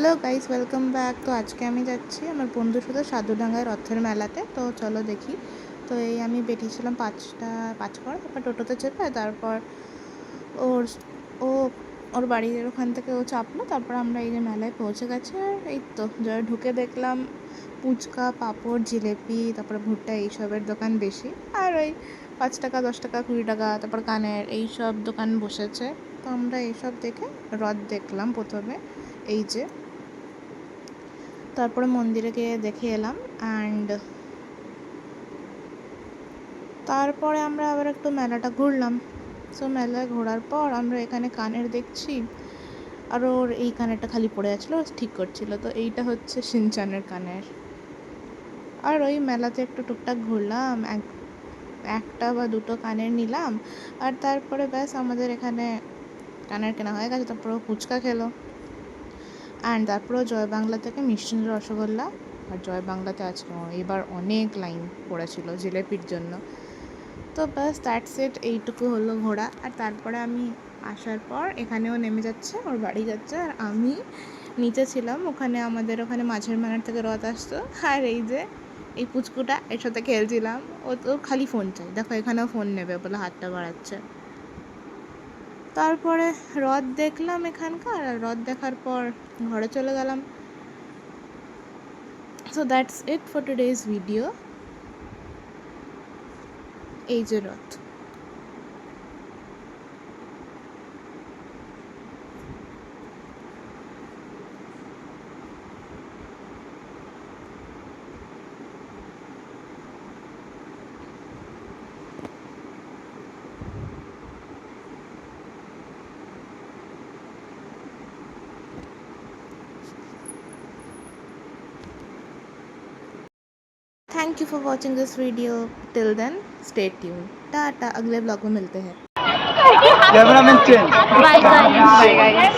Hello guys, welcome back. তো আজকে আমি যাচ্ছি আমার বন্ধুর সাথে সাধুডাঙ্গায় রথের মেলাতে। তো চলো দেখি। তো এই আমি বেরিয়েছিলাম 5টা 5 করে, তারপর টোটোতে চেপে তারপর ওর ও ওর বাড়ির ওখান থেকে ও চাপলো। তারপর আমরা এই যে মেলায় পৌঁছে গেছি। আর এই তো ঢুকে দেখলাম ফুচকা, পাঁপড়, জিলেপি, তারপরে ভুট্টা এইসবের দোকান বেশি। আর ওই 5 টাকা, 10 টাকা, 20 টাকা, তারপর কানের এইসব দোকান বসেছে। তো আমরা এইসব দেখে রথ দেখলাম প্রথমে, এই যে। তারপরে মন্দিরে গিয়ে দেখে এলাম। অ্যান্ড তারপরে আমরা আবার একটু মেলাটা ঘুরলাম। সো মেলায় ঘোরার পর আমরা এখানে কানের দেখছি। আর ওর এই কানেরটা খালি পড়ে যাচ্ছিলো, ঠিক করছিল। তো এইটা হচ্ছে শিনচানের কানের। আর ওই মেলাতে একটু টুকটাক ঘুরলাম, একটা বা দুটো কানের নিলাম। আর তারপরে ব্যাস আমাদের এখানে কানের কেনা হয়ে গেছে। তারপরে ও ফুচকা খেলো। অ্যান্ড তারপরেও জয় বাংলা থেকে মিষ্টি রসগোল্লা। আর জয় বাংলাতে আজকে এবার অনেক লাইন পড়েছিল জিলেপির জন্য। তো ব্যাস দ্যাটস ইট, এইটুকু হলো ঘোরা। আর তারপরে আমি আসার পর এখানেও নেমে যাচ্ছে, ওর বাড়ি যাচ্ছে। আর আমি নিচে ছিলাম, ওখানে আমাদের ওখানে মাঝের মানার থেকে রথ আসতো। আর এই যে এই পুচকুটা এর সাথে খেলছিলাম। ও তো খালি ফোন চাই, দেখো এখানেও ফোন নেবে বলে হাতটা বাড়াচ্ছে। তারপরে রথ দেখলাম এখানকার। আর রথ দেখার পর ঘরে চলে গেলাম। So that's it for today's video. এই যে রথ। Thank you for watching this video. Till then stay tune. Tata, अगले ब्लॉग में मिलते हैं। Cameraman change. Bye guys.